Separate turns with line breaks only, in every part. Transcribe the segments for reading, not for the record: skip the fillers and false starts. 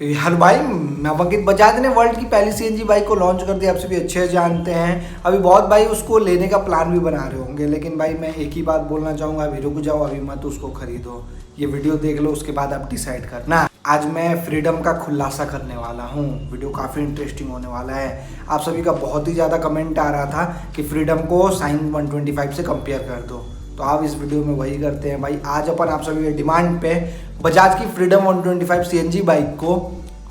यार भाई नवनीत बजाज ने वर्ल्ड की पहली सीएनजी बाइक को लॉन्च कर दिया। आप सभी अच्छे से जानते हैं। अभी बहुत भाई उसको लेने का प्लान भी बना रहे होंगे, लेकिन भाई मैं एक ही बात बोलना चाहूँगा, अभी रुक जाओ, अभी मत उसको खरीदो। ये वीडियो देख लो, उसके बाद आप डिसाइड करना। आज मैं फ्रीडम का खुलासा करने वाला हूँ। वीडियो काफ़ी इंटरेस्टिंग होने वाला है। आप सभी का बहुत ही ज़्यादा कमेंट आ रहा था कि फ्रीडम को साइन 125 से कंपेयर कर दो, तो आप इस वीडियो में वही करते हैं भाई। आज अपन आप सभी के डिमांड पे बजाज की फ्रीडम 125 सीएनजी बाइक को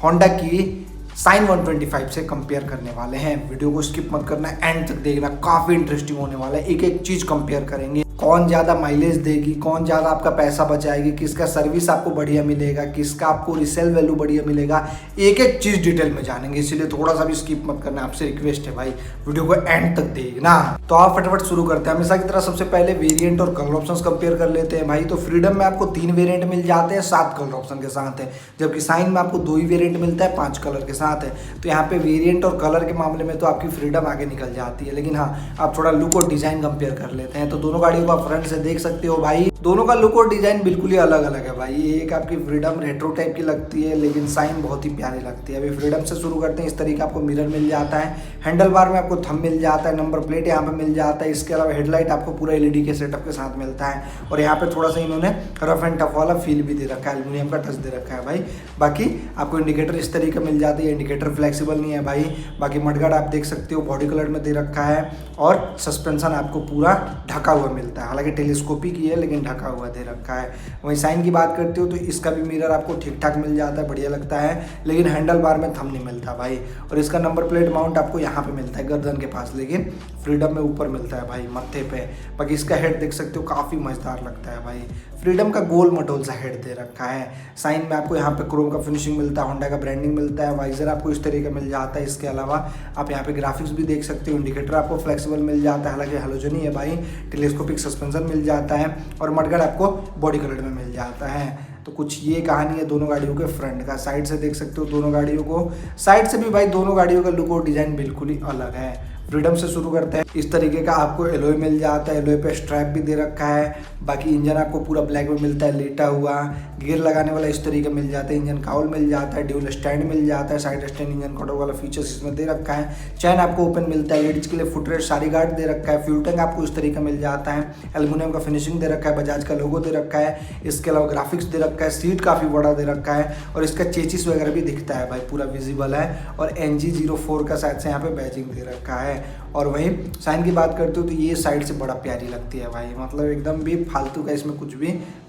होंडा की साइन 125 से कंपेयर करने वाले हैं। वीडियो को स्किप मत करना, एंड तक देखना, काफ़ी इंटरेस्टिंग होने वाला है। एक एक चीज़ कंपेयर करेंगे, कौन ज़्यादा माइलेज देगी, कौन ज़्यादा आपका पैसा बचाएगी, किसका सर्विस आपको बढ़िया मिलेगा, किसका आपको रिसेल वैल्यू बढ़िया मिलेगा। एक एक चीज़ डिटेल में जानेंगे, इसलिए थोड़ा सा भी स्किप मत करना, आपसे रिक्वेस्ट है भाई, वीडियो को एंड तक देखना। तो आप फटाफट शुरू करते हैं। हमेशा की तरह सबसे पहले वेरिएंट और कलर ऑप्शंस कंपेयर कर लेते हैं भाई। तो फ्रीडम में आपको 3 वेरिएंट मिल जाते हैं 7 कलर ऑप्शन के साथ है, जबकि साइन में आपको 2 ही वेरिएंट मिलता है 5 कलर के साथ है। तो यहाँ पे वेरिएंट और कलर के मामले में तो आपकी फ्रीडम आगे निकल जाती है, लेकिन हाँ, आप थोड़ा लुक और डिजाइन कंपेयर कर लेते हैं। तो दोनों गाड़ियों का फ्रंट से देख सकते हो भाई, दोनों का लुक और डिजाइन बिल्कुल ही अलग अलग है भाई। एक आपकी फ्रीडम रेट्रो टाइप की लगती है, लेकिन साइन बहुत ही प्यारी लगती है। अभी फ्रीडम से शुरू करते हैं। इस तरीके आपको मिरर मिल जाता है, हैंडल बार में आपको थंब मिल जाता है, नंबर प्लेट यहाँ पे मिल जाता है। इसके अलावा हेडलाइट आपको पूरा एलईडी के सेटअप के साथ मिलता है, और यहाँ पे थोड़ा सा इन्होंने रफ एंड टफ वाला फील भी दे रखा है, एल्यूमिनियम का टच दे रखा है भाई। बाकी आपको इंडिकेटर इस तरीके मिल जाती है, इंडिकेटर फ्लेक्सिबल नहीं है भाई। बाकी मडगार्ड आप देख सकते हो बॉडी कलर में दे रखा है, और सस्पेंशन आपको पूरा ढका हुआ मिलता है, हालांकि टेलीस्कोपिक ही है लेकिन ढका हुआ दे रखा है। वहीं साइन की बात करते हो तो इसका भी मिरर आपको ठीक ठाक मिल जाता है, बढ़िया लगता है, लेकिन हैंडल बार में थंब नहीं मिलता भाई। और इसका नंबर प्लेट माउंट आपको यहाँ पे मिलता है गर्दन के पास, लेकिन फ्रीडम में ऊपर मिलता है भाई, मत्थे पे। बाकी इसका हेड देख सकते हो, काफ़ी मजेदार लगता है भाई। फ्रीडम का गोल मटोल सा हेड दे रखा है। साइन में आपको यहाँ पे क्रोम का फिनिशिंग मिलता है, होंडा का ब्रांडिंग मिलता है, वाइजर आपको इस तरीके मिल जाता है। इसके अलावा आप यहाँ पे ग्राफिक्स भी देख सकते हो, इंडिकेटर आपको फ्लेक्सिबल मिल जाता है, हालांकि हेलोजन ही है भाई। टेलीस्कोपिक सस्पेंशन मिल जाता है, और मडगार्ड आपको बॉडी कलर में मिल जाता है। तो कुछ ये कहानी है दोनों गाड़ियों के फ्रंट का। साइड से देख सकते हो दोनों गाड़ियों को, साइड से भी भाई दोनों गाड़ियों का लुक और डिजाइन बिल्कुल ही अलग है। फ्रीडम से शुरू करते हैं। इस तरीके का आपको एलॉय मिल जाता है, एलॉय पे स्ट्रैप भी दे रखा है। बाकी इंजन आपको पूरा ब्लैक में मिलता है, लेटा हुआ। गियर लगाने वाला इस तरीके मिल जाता है, इंजन काउल मिल जाता है, ड्यूल स्टैंड मिल जाता है, साइड स्टैंड इंजन कटर वाला फीचर्स इसमें दे रखा है। चैन आपको ओपन मिलता है, लेडीज के लिए फुटरेस्ट सारी गार्ड दे रखा है। फ्यूल टैंक आपको इस तरीके मिल जाता है, एल्यूमिनियम का फिनिशिंग दे रखा है, बजाज का लोगो दे रखा है। इसके अलावा ग्राफिक्स दे रखा है, सीट काफ़ी बड़ा दे रखा है, और इसका चेचिस वगैरह भी दिखता है भाई, पूरा विजिबल है। और NG04 का शायद से यहाँ पे बैजिंग दे रखा है। और वहीं साइन की बात करते हो तो ये साइड से बड़ा प्यारी लगती है भाई, मतलब एकदम भी फालतू का इसमें कुछ भी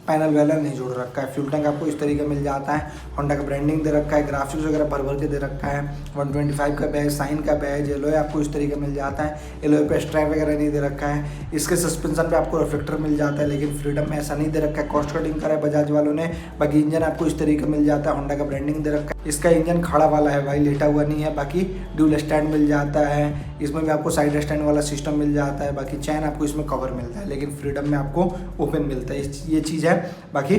पैनल वैनल नहीं जोड़ रखा है। फ्यूल टैंक आपको इस तरीके मिल जाता है, होंडा का ब्रांडिंग दे रखा है, ग्राफिक्स वगैरह भर भर के दे रखा है। 125 का बैज, साइन का बैज, एलॉय आपको इस तरीके मिल जाता है, एलॉय पे स्ट्रैप वगैरह नहीं दे रखा है। इसके सस्पेंशन पे आपको रिफ्लेक्टर मिल जाता है, लेकिन फ्रीडम में ऐसा नहीं दे रखा है, कॉस्ट कटिंग करा है बजाज वालों ने। बाकी इंजन आपको इस तरीके मिल जाता है, होंडा का ब्रांडिंग दे रखा है। इसका इंजन खड़ा वाला है भाई, लेटा हुआ नहीं है। बाकी ड्यूल स्टैंड मिल जाता है, इसमें भी आपको साइड स्टैंड वाला सिस्टम मिल जाता है। बाकी चैन आपको इसमें कवर मिलता है, लेकिन फ्रीडम में आपको ओपन मिलता है, ये चीज़ है। बाकी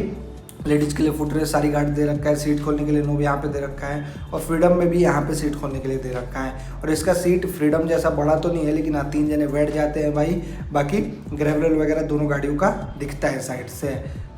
लेडीज़ के लिए फुटरेस्ट सारी गार्ड दे रखा है, सीट खोलने के लिए नोब यहाँ पे दे रखा है, और फ्रीडम में भी यहाँ पे सीट खोलने के लिए दे रखा है। और इसका सीट फ्रीडम जैसा बड़ा तो नहीं है, लेकिन हाँ 3 जने बैठ जाते हैं भाई। बाकी ग्रेवल वगैरह दोनों गाड़ियों का दिखता है साइड से।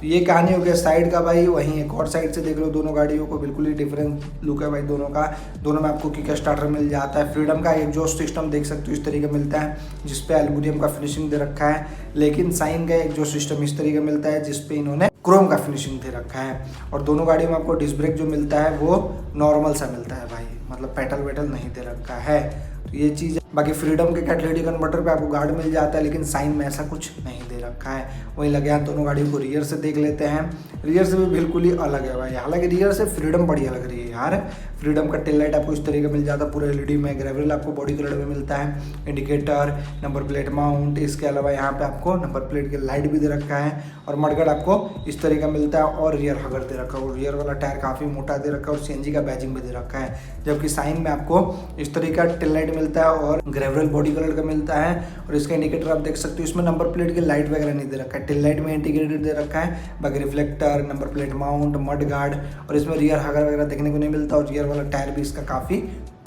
तो ये कहानी हो गया साइड का भाई। वहीं एक और साइड से देख लो, दोनों गाड़ियों को बिल्कुल ही डिफरेंट लुक है भाई दोनों का। दोनों में आपको किक स्टार्टर मिल जाता है। फ्रीडम का एग्जॉस्ट सिस्टम देख सकते हो इस तरीके मिलता है, जिसपे एल्यूमिनियम का फिनिशिंग दे रखा है, लेकिन साइन का एग्जॉस्ट सिस्टम इस तरीके मिलता है, जिसपे इन्होंने क्रोम का फिनिशिंग दे रखा है। और दोनों गाड़ियों में आपको डिस्क ब्रेक जो मिलता है वो नॉर्मल सा मिलता है भाई, मतलब पेटल वेटल नहीं दे रखा है। तो ये चीज़ है। बाकी फ्रीडम के कैटलिटी कन्वर्टर पे आपको गार्ड मिल जाता है, लेकिन साइन में ऐसा कुछ नहीं दे रखा है। वहीं लगे हाथ दोनों गाड़ियों को रियर से देख लेते हैं। रियर से भी बिल्कुल ही अलग है भाई, हालांकि रियर से फ्रीडम बढ़िया लग रही है यार। फ्रीडम का टेल लाइट आपको इस तरीके मिल जाता है पूरा एलईडी में, ग्रेवल आपको बॉडी कलर में मिलता है, इंडिकेटर, नंबर प्लेट माउंट। इसके अलावा यहाँ पे आपको नंबर प्लेट की लाइट भी दे रखा है, और मडगार्ड आपको इस तरीके मिलता है, और रियर हगर दे रखा है, और रियर वाला टायर काफ़ी मोटा दे रखा है, और सीएनजी का बैजिंग भी दे रखा है। जबकि साइन में आपको इस तरीके का टेल लाइट मिलता है, और ग्रेवल बॉडी कलर का मिलता है। और इसका इंडिकेटर आप देख सकते हो, इसमें नंबर प्लेट की लाइट वगैरह नहीं दे रखा है, टेल लाइट में इंटीग्रेटेड दे रखा है। बाकी reflector, number plate mount, mud guard, और इसमें रियर हगर वगैरह देखने को नहीं मिलता, और रियर वाला टायर भी इसका काफ़ी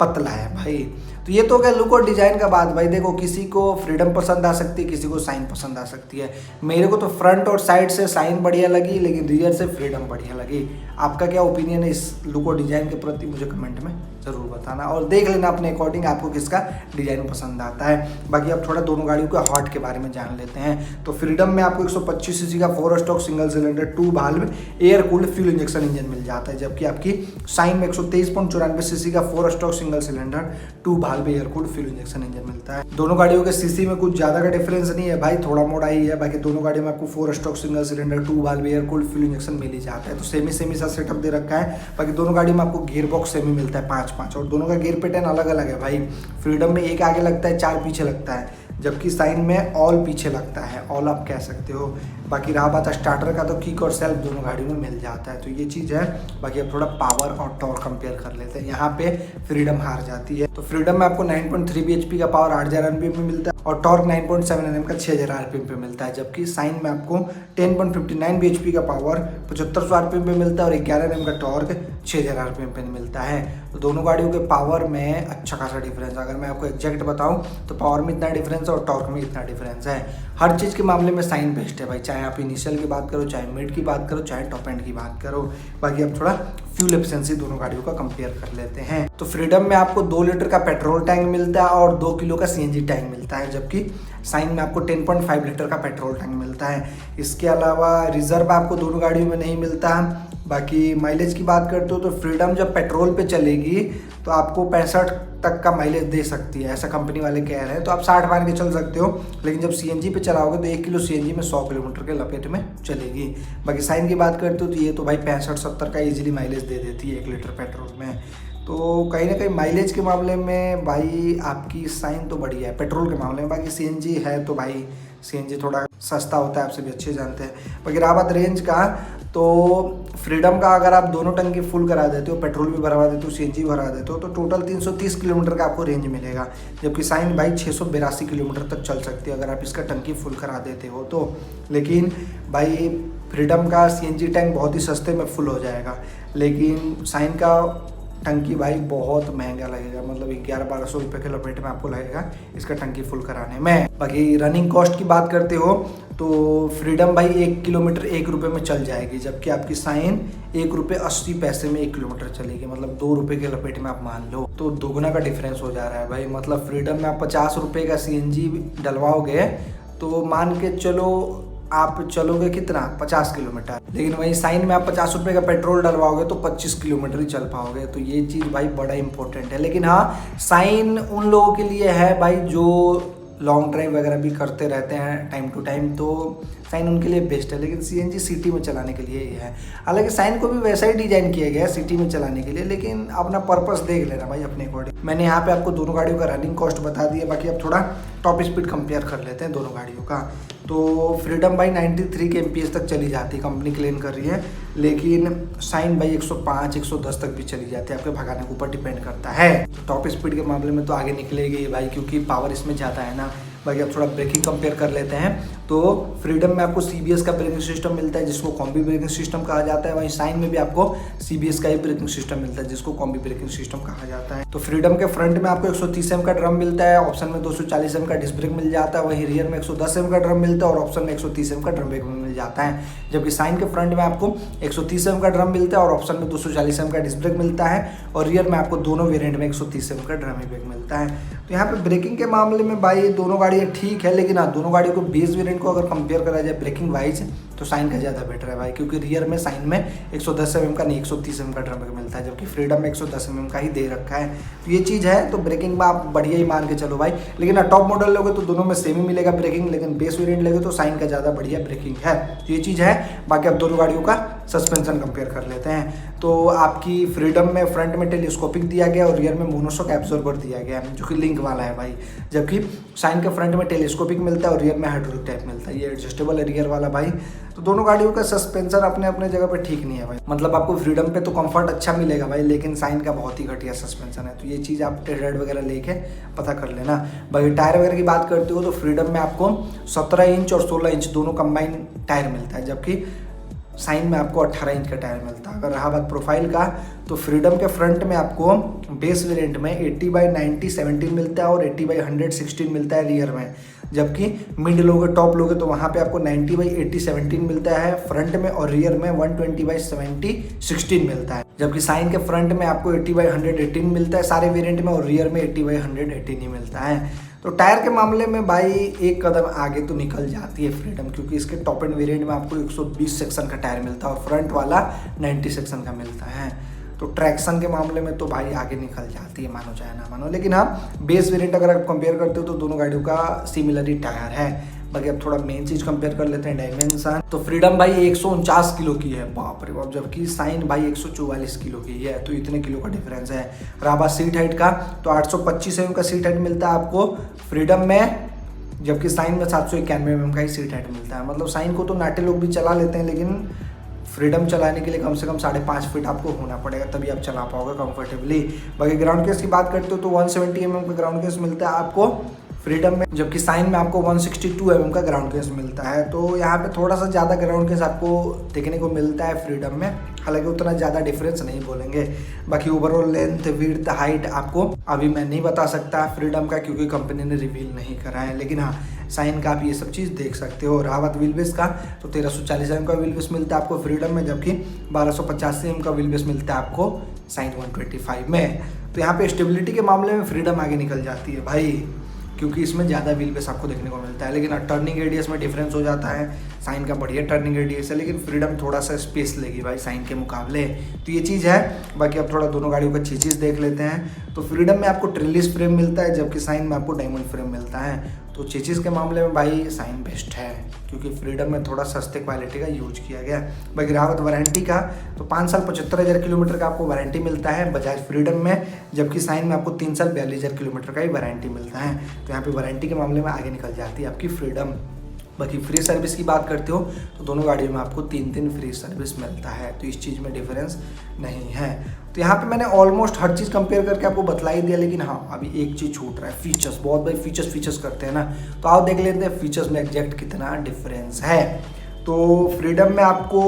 पतला है भाई। तो ये तो क्या लुक और डिजाइन का बात भाई। देखो किसी को फ्रीडम पसंद आ सकती है, किसी को साइन पसंद आ सकती है। मेरे को तो फ्रंट और साइड से साइन बढ़िया लगी, लेकिन रियर से फ्रीडम बढ़िया लगी। आपका क्या ओपिनियन है इस लुक और डिजाइन के प्रति, मुझे कमेंट में ज़रूर बताना और देख लेना अपने अकॉर्डिंग आपको किसका डिजाइन पसंद आता है। बाकी अब थोड़ा दोनों गाड़ियों के हॉट के बारे में जान लेते हैं। तो फ्रीडम में आपको 125 सीसी का 4 stroke single cylinder 2 valve air cooled fuel injection engine मिल जाता है, जबकि आपकी साइन में 123.94 सीसी का 4 stroke single cylinder 2 valve air cooled fuel injection engine मिलता है। दोनों गाड़ियों के सीसी में कुछ ज़्यादा का डिफरेंस नहीं है भाई, थोड़ा मोड़ा ही है। बाकी दोनों गाड़ियों में आपको 4 stroke single cylinder 2 valve air cooled fuel injection मिल ही जाता है। तो सेमी सा सेटअप दे रखा है। बाकी दोनों गाड़ियों में आपको गियर बॉक्स सेमी मिलता है 5-5, और दोनों का गियर पैटर्न अलग अलग है भाई। फ्रीडम में एक आगे लगता है 4 पीछे लगता है, जबकि साइन में ऑल पीछे लगता है, ऑल आप कह सकते हो। बाकी रहा बात स्टार्टर का, तो किक और सेल्फ दोनों गाड़ियों में मिल जाता है, तो ये चीज़ है। बाकी अब थोड़ा पावर और टॉर्क कंपेयर कर लेते हैं। यहाँ पे फ्रीडम हार जाती है। तो फ्रीडम में आपको 9.3 bhp का पावर 8000 rpm में मिलता है और टॉर्क 9.7 Nm का 6000 rpm पे मिलता है, जबकि साइन में आपको 10.59 bhp का पावर 7500 rpm पे मिलता है और 11 Nm का टॉर्क 6000 rpm पे मिलता है। तो दोनों गाड़ियों के पावर में अच्छा खासा डिफरेंस, अगर मैं आपको एग्जैक्ट बताऊं तो पावर में इतना डिफरेंस है और टॉर्क में इतना डिफरेंस है। हर चीज़ के मामले में साइन बेस्ट है भाई, चाहे आप इनिशियल की बात करो, चाहे मिड की बात करो, चाहे टॉप एंड की बात करो। बाकी अब थोड़ा फ्यूल एफिशिएंसी दोनों गाड़ियों का कंपेयर कर लेते हैं। तो फ्रीडम में आपको 2 लीटर का पेट्रोल टैंक मिलता है और 2 किलो का सीएनजी टैंक मिलता है, जबकि साइन में आपको 10.5 लीटर का पेट्रोल टैंक मिलता है। इसके अलावा रिजर्व आपको दोनों गाड़ियों में नहीं मिलता। बाकी माइलेज की बात करते हो तो फ्रीडम जब पेट्रोल पे चलेगी तो आपको 65 तक का माइलेज दे सकती है, ऐसा कंपनी वाले कह रहे हैं। तो आप 60 मान के चल सकते हो, लेकिन जब सीएनजी पे चलाओगे तो 1 किलो सीएनजी में 100 किलोमीटर के लपेट में चलेगी। बाकी साइन की बात करते हो तो ये तो भाई 65-70 का इजीली माइलेज दे देती है 1 लीटर पेट्रोल में। तो कहीं ना कहीं माइलेज के मामले में भाई आपकी साइन तो बढ़िया है पेट्रोल के मामले में। बाकी सीएनजी है तो भाई सीएनजी थोड़ा सस्ता होता है, आप सभी अच्छे जानते हैं। बाकी रहा बात रेंज का, तो फ्रीडम का अगर आप दोनों टंकी फुल करा देते हो, पेट्रोल भी भरवा देते हो, सीएनजी भरवा देते हो, तो टोटल 330 किलोमीटर का आपको रेंज मिलेगा, जबकि साइन भाई 682 किलोमीटर तक चल सकती है अगर आप इसका टंकी फुल करा देते हो तो। लेकिन भाई फ्रीडम का सीएनजी टैंक बहुत ही सस्ते में फुल हो जाएगा, लेकिन साइन का टंकी भाई बहुत महंगा लगेगा, मतलब 1100-1200 रुपये के लपेट में आपको लगेगा इसका टंकी फुल कराने में। बाकी रनिंग कॉस्ट की बात करते हो तो फ्रीडम भाई 1 किलोमीटर 1 रुपये में चल जाएगी, जबकि आपकी साइन 1 रुपये 80 पैसे में 1 किलोमीटर चलेगी, मतलब 2 रुपये के लपेट में आप मान लो। तो दोगुना का डिफरेंस हो जा रहा है भाई। मतलब फ्रीडम में आप 50 रुपये का सीएनजी डलवाओगे तो मान के चलो आप चलोगे कितना 50 किलोमीटर, लेकिन वहीं साइन में आप 50 रुपये का पेट्रोल डलवाओगे तो 25 किलोमीटर ही चल पाओगे। तो ये चीज़ भाई बड़ा इंपॉर्टेंट है। लेकिन हाँ, साइन उन लोगों के लिए है भाई जो लॉन्ग ड्राइव वगैरह भी करते रहते हैं टाइम टू टाइम, तो साइन उनके लिए बेस्ट है। लेकिन सीएनजी सिटी में चलाने के लिए ही है। हालांकि साइन को भी वैसा ही डिजाइन किया गया है सिटी में चलाने के लिए, लेकिन अपना पर्पस देख लेना भाई अपने अकॉर्डिंग। मैंने यहाँ पे आपको दोनों गाड़ियों का रनिंग कॉस्ट बता दिया। बाकी अब थोड़ा टॉप स्पीड कंपेयर कर लेते हैं दोनों गाड़ियों का। तो फ्रीडम भाई 93 के एमपीएस तक चली जाती है, कंपनी क्लेम कर रही है, लेकिन साइन भाई 105-110 तक भी चली जाती है, आपके भगाने के ऊपर डिपेंड करता है। तो टॉप स्पीड के मामले में तो आगे निकलेगी भाई, क्योंकि पावर इसमें ज़्यादा है ना। बाकी अब थोड़ा ब्रेकिंग कंपेयर कर लेते हैं। तो फ्रीडम में आपको सीबीएस का ब्रेकिंग सिस्टम मिलता है, जिसको कॉम्बी ब्रेकिंग सिस्टम कहा जाता है। वहीं साइन में भी आपको सीबीएस का ही ब्रेकिंग सिस्टम मिलता है, जिसको कॉम्बी ब्रेकिंग सिस्टम कहा जाता है। तो फ्रीडम के फ्रंट में आपको 130 एम का ड्रम मिलता है, ऑप्शन में 240 एम का डिस्क ब्रेक मिल जाता है। वहीं रियर में 110 एम का ड्रम मिलता है और ऑप्शन में 130 एम का ड्रम ब्रेक मिल जाता है। जबकि साइन के फ्रंट में आपको 130 एम का ड्रम मिलता है और ऑप्शन में 240 एम का डिस्क ब्रेक मिलता है, और रियर में आपको दोनों वेरिएंट में 130 एम का ड्रम ब्रेक मिलता है। तो यहाँ पे ब्रेकिंग के मामले में भाई दोनों गाड़ियाँ ठीक है, लेकिन हाँ, दोनों गाड़ियों को बेस वेरिएंट को अगर कंपेयर करा जाए ब्रेकिंग वाइज तो साइन का ज़्यादा बेटर है भाई, क्योंकि रियर में साइन में 110 mm का नहीं 130 mm का ड्रम ब्रेक मिलता है, जबकि फ्रीडम में 110 mm का ही दे रखा है। तो ये चीज़ है, तो ब्रेकिंग में आप बढ़िया ही मान के चलो भाई। लेकिन टॉप मॉडल लोगे तो दोनों में सेम ही मिलेगा ब्रेकिंग, लेकिन बेस वेरिएंट लोगे तो साइन का ज़्यादा बढ़िया ब्रेकिंग है। तो ये चीज़ है। बाकी अब दोनों गाड़ियों का सस्पेंशन कंपेयर कर लेते हैं। तो आपकी फ्रीडम में फ्रंट में टेलीस्कोपिक दिया गया और रियर में मोनोशॉक एब्जॉर्बर दिया गया है, जो कि लिंक वाला है भाई। जबकि साइन के फ्रंट में टेलीस्कोपिक मिलता है और रियर में हाइड्रोलिक टाइप मिलता है, ये एडजस्टेबल है रियर वाला भाई। तो दोनों गाड़ियों का सस्पेंशन अपने अपने जगह पे ठीक नहीं है भाई। मतलब आपको फ्रीडम पे तो कंफर्ट अच्छा मिलेगा भाई, लेकिन साइन का बहुत ही घटिया सस्पेंशन है। तो ये चीज़ आप टेस्ट राइड वगैरह लेके पता कर लेना। बाकी टायर वगैरह की बात करते हो तो फ्रीडम में आपको 17 इंच और 16 इंच दोनों कंबाइन टायर मिलता है, जबकि साइन में आपको 18 इंच का टायर मिलता है। अगर रहा बात प्रोफाइल का, तो फ्रीडम के फ्रंट में आपको बेस वेरिएंट में 80/90 17 मिलता है और 80/100 16 मिलता है रियर में। जबकि मिड लोगे टॉप लोगे तो वहाँ पे आपको 90/80 17 मिलता है फ्रंट में, और रियर में 120/70 16 मिलता है। जबकि साइन के फ्रंट में आपको 80/100 18 मिलता है सारे वेरिएंट में, और रियर में 80/100 18 ही मिलता है। तो टायर के मामले में भाई एक कदम आगे तो निकल जाती है फ्रीडम, क्योंकि इसके टॉप एंड वेरिएंट में आपको 120 सेक्शन का टायर मिलता है और फ्रंट वाला 90 सेक्शन का मिलता है। तो ट्रैक्शन के मामले में तो भाई आगे निकल जाती है, मानो चाहे ना मानो। लेकिन हाँ, बेस वेरिएंट अगर आप कंपेयर करते हो तो दोनों गाड़ियों का सिमिलर ही टायर है। बाकी अब थोड़ा मेन चीज कंपेयर कर लेते हैं, डायमेंशन। तो फ्रीडम भाई 149 किलो की है, बाप रे बाप, जबकि साइन भाई 144 किलो की है। तो इतने किलो का डिफरेंस है। रहा सीट हाइट का, तो 825 mm का सीट हाइट मिलता है आपको फ्रीडम में, जबकि साइन में 791 mm का ही सीट हाइट मिलता है। मतलब साइन को तो नाटे लोग भी चला लेते हैं, लेकिन फ्रीडम चलाने के लिए कम से कम 5.5 फीट आपको होना पड़ेगा, तभी आप चला पाओगे कंफर्टेबली। बाकी ग्राउंड केस की बात करते हो तो 170 mm का ग्राउंड केस मिलता है आपको फ्रीडम में, जबकि साइन में आपको 162 mm का ग्राउंड केस मिलता है। तो यहाँ पे थोड़ा सा ज़्यादा ग्राउंड केस आपको देखने को मिलता है फ्रीडम में, हालांकि उतना ज़्यादा डिफरेंस नहीं बोलेंगे। बाकी ओवरऑल लेंथ विड्थ हाइट आपको अभी मैं नहीं बता सकता फ्रीडम का, क्योंकि कंपनी ने रिवील नहीं करा है। लेकिन हाँ, साइन का आप ये सब चीज़ देख सकते हो। रहा बात व्हील बेस का, तो 1340 mm का व्हील बेस मिलता है आपको फ्रीडम में, जबकि 1285 mm का व्हील बेस मिलता है आपको साइन 125 में। तो यहाँ पे स्टेबिलिटी के मामले में फ्रीडम आगे निकल जाती है भाई, क्योंकि इसमें ज़्यादा व्हील बेस आपको देखने को मिलता है। लेकिन टर्निंग रेडियस में डिफरेंस हो जाता है, साइन का बढ़िया टर्निंग रेडियस है, लेकिन फ्रीडम थोड़ा सा स्पेस लेगी भाई साइन के मुकाबले। तो ये चीज़ है। बाकी अब थोड़ा दोनों गाड़ियों का चीज़ देख लेते हैं। तो फ्रीडम में आपको ट्रिलिस फ्रेम मिलता है, जबकि साइन में आपको डायमंड फ्रेम मिलता है। तो चीज़ के मामले में भाई साइन बेस्ट है, क्योंकि फ्रीडम में थोड़ा सस्ते क्वालिटी का यूज किया गया। बाकी रावत वारंटी का, तो 5 साल 75,000 किलोमीटर का आपको वारंटी मिलता है बजाज फ्रीडम में, जबकि साइन में आपको 3 साल 42,000 किलोमीटर का ही वारंटी मिलता है। तो यहाँ पे वारंटी के मामले में आगे निकल जाती है आपकी फ्रीडम। बाकी फ्री सर्विस की बात करते हो तो दोनों गाड़ियों में आपको 3 फ्री सर्विस मिलता है, तो इस चीज़ में डिफरेंस नहीं है। तो यहाँ पे मैंने ऑलमोस्ट हर चीज़ कंपेयर करके आपको बतला ही दिया, लेकिन हाँ, अभी एक चीज़ छूट रहा है, फीचर्स। बहुत भाई फीचर्स करते हैं ना, तो आओ देख लेते हैं फीचर्स में एग्जैक्ट कितना डिफरेंस है। तो फ्रीडम में आपको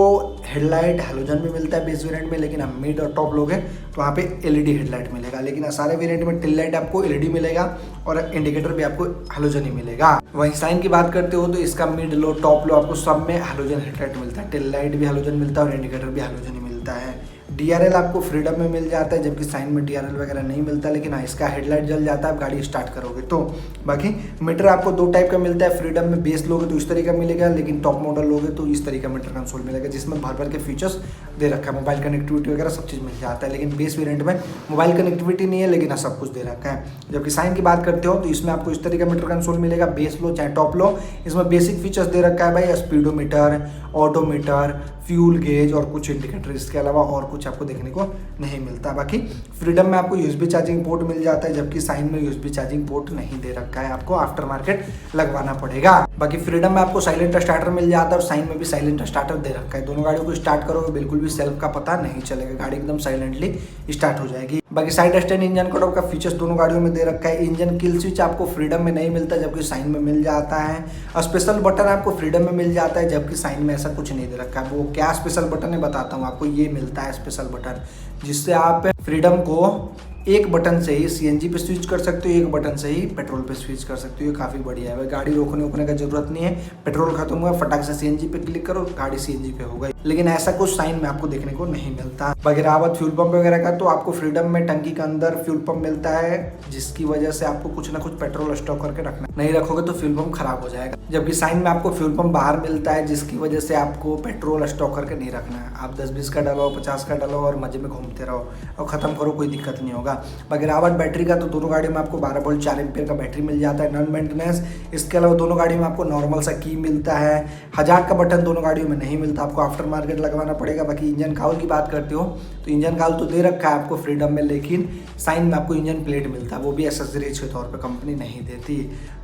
हेडलाइट हैलोजन भी मिलता है बेस वेरिएंट में, लेकिन हम मिड और टॉप लोग हैं तो वहाँ पे एलईडी हेडलाइट मिलेगा। लेकिन सारे वेरिएंट में टेल लाइट आपको एलईडी मिलेगा और इंडिकेटर भी आपको हैलोजन ही मिलेगा। वहीं साइन की बात करते हो तो इसका मिड लो टॉप लो आपको सब में हैलोजन हेडलाइट मिलता है, टेल लाइट भी हैलोजन मिलता है और इंडिकेटर भी हैलोजन ही मिलता है। डीआरएल आपको फ्रीडम में मिल जाता है, जबकि साइन में डीआरएल वगैरह नहीं मिलता, लेकिन हाँ, इसका हेडलाइट जल जाता है आप गाड़ी स्टार्ट करोगे तो। बाकी मीटर आपको 2 टाइप का मिलता है फ्रीडम में, बेस लोगे तो इस तरीके का मिलेगा, लेकिन टॉप मॉडल लोगे तो इस तरीके का मीटर कंसोल मिलेगा, जिसमें भर के फीचर्स दे रखा है, मोबाइल कनेक्टिविटी वगैरह सब चीज़ मिल जाता है। लेकिन बेस वेरिएंट में मोबाइल कनेक्टिविटी नहीं है, लेकिन हाँ, सब कुछ दे रखा है। जबकि साइन की बात करते हो तो इसमें आपको इस तरीके का मीटर कंसोल मिलेगा, बेस लो चाहे टॉप लो। इसमें बेसिक फीचर्स दे रखा है भाई, स्पीडोमीटर, ऑडोमीटर, फ्यूल गेज और कुछ इंडिकेटर, इसके अलावा और कुछ आपको देखने को नहीं मिलता। बाकी फ्रीडम में आपको यूएसबी चार्जिंग पोर्ट मिल जाता है, जबकि साइन में यूएसबी चार्जिंग पोर्ट नहीं दे रखा है, आपको आफ्टर मार्केट लगवाना पड़ेगा। बाकी फ्रीडम में आपको साइलेंट स्टार्टर मिल जाता है और साइन में भी साइलेंट स्टार्टर दे रखा है। दोनों गाड़ियों को स्टार्ट करोगे बिल्कुल भी सेल्फ का पता नहीं चलेगा, गाड़ी एकदम साइलेंटली स्टार्ट हो जाएगी। बाकी side stand engine cut off का फीचर्स दोनों गाड़ियों में दे रखा है। इंजन किल स्विच आपको फ्रीडम में नहीं मिलता, जबकि साइन में मिल जाता है। स्पेशल बटन आपको फ्रीडम में मिल जाता है, जबकि साइन में ऐसा कुछ नहीं दे रखा है। वो क्या स्पेशल बटन है बताता हूँ आपको। ये मिलता है स्पेशल बटन, जिससे आप फ्रीडम को एक बटन से ही सीएनजी पे स्विच कर सकते हो, एक बटन से ही पेट्रोल पे स्विच कर सकते हो। ये काफ़ी बढ़िया है भाई, गाड़ी रोकने का जरूरत नहीं है। पेट्रोल खत्म हुआ फटाक से सीएनजी पे क्लिक करो, गाड़ी सीएनजी पे हो गई। लेकिन ऐसा कुछ साइन में आपको देखने को नहीं मिलता। बाकी रावत फ्यूल पंप वगैरह का, तो आपको फ्रीडम में टंकी के अंदर फ्यूल पंप मिलता है, जिसकी वजह से आपको कुछ ना कुछ पेट्रोल स्टॉक करके रखना, नहीं रखोगे तो फ्यूल पंप खराब हो जाएगा। जबकि साइन में आपको फ्यूल पंप बाहर मिलता है, जिसकी वजह से आपको पेट्रोल स्टॉक करके नहीं रखना है। आप 10-20 का डालो, 50 का डालो और मजे में घूमते रहो और खत्म करो, कोई दिक्कत नहीं होगा। बाकी रावत बैटरी का, तो दोनों गाड़ियों में आपको 12 वोल्ट 4 एम्पीयर का बैटरी मिल जाता है, नॉन मेंटेनेंस। इसके अलावा दोनों गाड़ियों में आपको नॉर्मल सा की मिलता है। हजार्ड का बटन दोनों गाड़ियों में नहीं मिलता, आपको आफ्टर मार्केट लगवाना पड़ेगा। बाकी इंजन काउल की बात करते हो तो इंजन काउल तो दे रखा है आपको फ्रीडम में, लेकिन साइन में आपको इंजन प्लेट मिलता है, वो भी एसेसरीज के तौर पे कंपनी नहीं देती।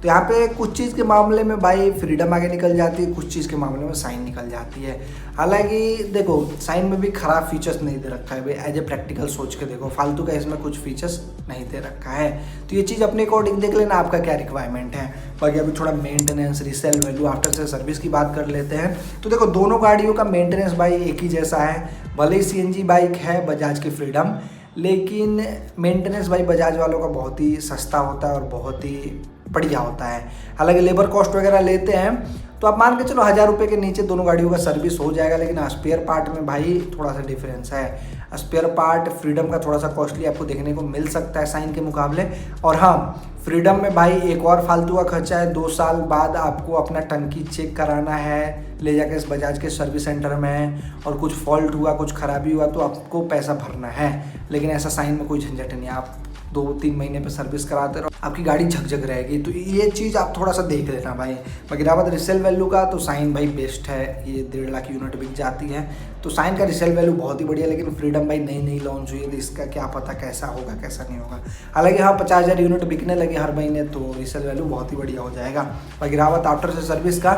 तो यहाँ पे कुछ चीज़ के मामले में भाई फ्रीडम आगे निकल जाती है, कुछ चीज़ के मामले में साइन निकल जाती है। हालांकि देखो, साइन में भी खराब फीचर्स नहीं दे रखा है भाई, एज ए प्रैक्टिकल सोच के देखो, फालतू का इसमें कुछ फीचर्स नहीं दे रखा है। तो ये चीज़ अपने अकॉर्डिंग देख लेना आपका क्या रिक्वायरमेंट है। बाकी अभी थोड़ा मेंटेनेंस, रीसेल वैल्यू, आफ्टर से सर्विस की बात कर लेते हैं। तो देखो दोनों गाड़ियों का मेंटेनेंस भाई एक ही जैसा है। भले ही CNG बाइक है बजाज की फ्रीडम, लेकिन मेंटेनेंस भाई बजाज वालों का बहुत ही सस्ता होता है और बहुत ही बढ़िया होता है। हालांकि लेबर कॉस्ट वगैरह लेते हैं तो आप मान के चलो 1000 रुपये के नीचे दोनों गाड़ियों का सर्विस हो जाएगा। लेकिन स्पेयर पार्ट में भाई थोड़ा सा डिफरेंस है। स्पेयर पार्ट फ्रीडम का थोड़ा सा कॉस्टली आपको देखने को मिल सकता है साइन के मुकाबले। और हाँ, फ्रीडम में भाई एक और फालतू का खर्चा है, 2 साल बाद आपको अपना टंकी चेक कराना है ले जाके इस बजाज के सर्विस सेंटर में, और कुछ फॉल्ट हुआ, कुछ खराबी हुआ तो आपको पैसा भरना है। लेकिन ऐसा साइन में कोई झंझट नहीं है, आप 2-3 महीने पे सर्विस कराते रहो, आपकी गाड़ी झकझक रहेगी। तो ये चीज़ आप थोड़ा सा देख लेना भाई। बाकी रहा बात रिसेल वैल्यू का, तो साइन भाई बेस्ट है, ये 1.5 लाख यूनिट बिक जाती है, तो साइन का रिसेल वैल्यू बहुत ही बढ़िया। लेकिन फ्रीडम भाई नई लॉन्च हुई है तो इसका क्या पता कैसा होगा कैसा नहीं होगा। हालांकि हाँ 50,000 यूनिट बिकने लगे हर महीने तो रिसेल वैल्यू बहुत ही बढ़िया हो जाएगा। बाकी रहा बात आफ्टर से सर्विस का,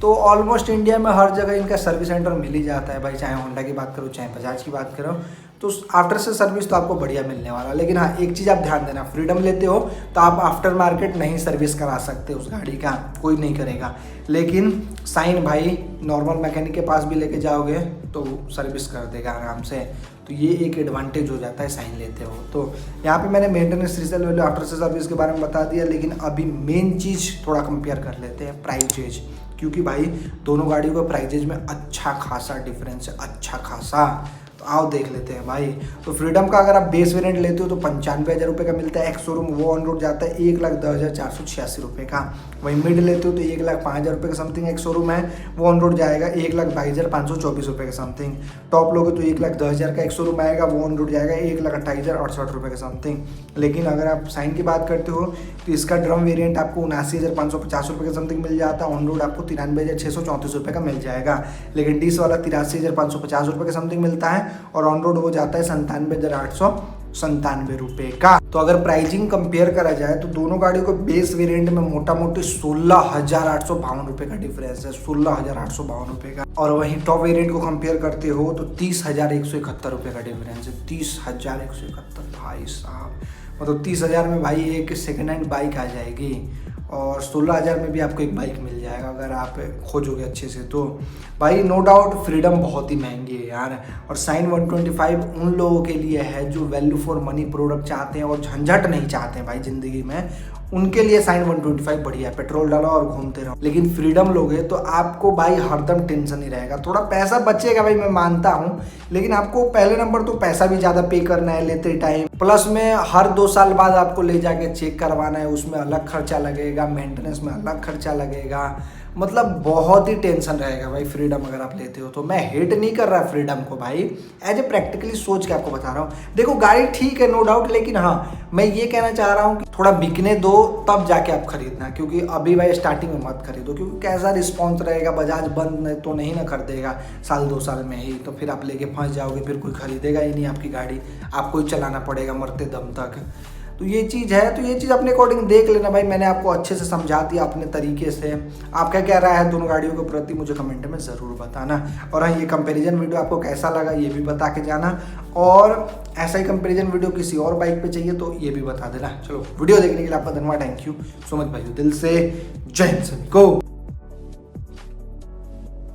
तो ऑलमोस्ट इंडिया में हर जगह इनका सर्विस सेंटर मिल ही जाता है भाई, चाहे होंडा की बात करो चाहे बजाज की बात करो, तो आफ्टर से सर्विस तो आपको बढ़िया मिलने वाला। लेकिन हाँ एक चीज़ आप ध्यान देना, फ्रीडम लेते हो तो आप आफ्टर मार्केट नहीं सर्विस करा सकते उस गाड़ी का, कोई नहीं करेगा। लेकिन साइन भाई नॉर्मल मैकेनिक के पास भी लेके जाओगे तो सर्विस कर देगा आराम से। तो ये एक एडवांटेज हो जाता है साइन लेते हो। तो यहाँ पे मैंने मेंटेनेंस, रिसेल वैल्यू, आफ्टर से सर्विस के बारे में बता दिया। लेकिन अभी मेन चीज़ थोड़ा कंपेयर कर लेते हैं, प्राइजेज, क्योंकि भाई दोनों गाड़ियों का प्राइजेज में अच्छा खासा डिफरेंस है, अच्छा खासा। तो आओ देख लेते हैं भाई। तो फ्रीडम का अगर आप बेस वेरिएंट लेते हो तो 95,000 रुपये का मिलता है, एक्स शोरूम वो ऑन रोड जाता है 1,10,486 रुपये का। वहीं मिड लेते हो तो 1,05,000 रुपये का समथिंग एक शोरूम है, वो ऑन रोड जाएगा 1,22,524 रुपये का समथिंग। टॉप लोगे तो 1,10,000 का एक शोरूम आएगा, वो ऑन रोड जाएगा 1,28,068 रुपये का समथिंग। लेकिन अगर आप साइन की बात करते हो तो इसका ड्रम वेरिएंट आपको 79,550 रुपये का समथिंग मिल जाता है, ऑन रोड आपको 93,634 रुपये का मिल जाएगा। लेकिन डीस वाला 83,550 रुपये का समथिंग मिलता है और ऑन रोड हो जाता है 97,897 रुपये का। तो अगर प्राइसिंग कंपेयर करा जाए तो दोनों गाड़ियों को बेस वेरिएंट में मोटा मोटी 16,852 रुपये का डिफरेंस है, 16,852 रुपये का। और वहीं टॉप वेरिएंट को कंपेयर करते हो तो 30,171 रुपये का डिफरेंस है, 30,171 भाई साहब। मतलब 30,000 में भाई एक सेकेंड हैंड बाइक आ जाएगी और 16,000 में भी आपको एक बाइक मिल जाएगा अगर आप खोजोगे अच्छे से। तो भाई नो डाउट फ्रीडम बहुत ही महंगी है यार, और साइन 125 उन लोगों के लिए है जो वैल्यू फॉर मनी प्रोडक्ट चाहते हैं और झंझट नहीं चाहते हैं भाई ज़िंदगी में, उनके लिए साइन 125 बढ़िया है। पेट्रोल डालो और घूमते रहो। लेकिन फ्रीडम लोगे तो आपको भाई हरदम टेंशन ही रहेगा, थोड़ा पैसा बचेगा भाई मैं मानता हूँ, लेकिन आपको पहले नंबर तो पैसा भी ज़्यादा पे करना है लेते टाइम, प्लस में हर 2 साल बाद आपको ले जाके चेक करवाना है, उसमें अलग खर्चा लगेगा, मेंटेनेंस में अलग खर्चा लगेगा, मतलब बहुत ही टेंशन रहेगा भाई फ्रीडम अगर आप लेते हो तो। मैं हेट नहीं कर रहा फ्रीडम को भाई, एज ए प्रैक्टिकली सोच के आपको बता रहा हूँ। देखो गाड़ी ठीक है नो डाउट, लेकिन हाँ मैं ये कहना चाह रहा हूँ कि थोड़ा बिकने दो तब जाके आप खरीदना, क्योंकि अभी भाई स्टार्टिंग में मत खरीदो, क्योंकि कैसा रिस्पॉन्स रहेगा, बजाज बंद तो नहीं ना कर देगा 1-2 साल में ही, तो फिर आप लेके फंस जाओगे, फिर कोई खरीदेगा ही नहीं आपकी गाड़ी, आपको ही चलाना पड़ेगा मरते दम तक। तो ये चीज़ है, तो ये चीज़ अपने अकॉर्डिंग देख लेना भाई। मैंने आपको अच्छे से समझा दिया अपने तरीके से। आपका क्या राय है दोनों गाड़ियों के प्रति मुझे कमेंट में ज़रूर बताना। और हाँ ये कंपैरिजन वीडियो आपको कैसा लगा ये भी बता के जाना, और ऐसा ही कंपैरिजन वीडियो किसी और बाइक पे चाहिए तो ये भी बता देना। चलो वीडियो देखने के लिए आपका धन्यवाद, थैंक यू सो मच भाई, दिल से जय हिंद सभी को।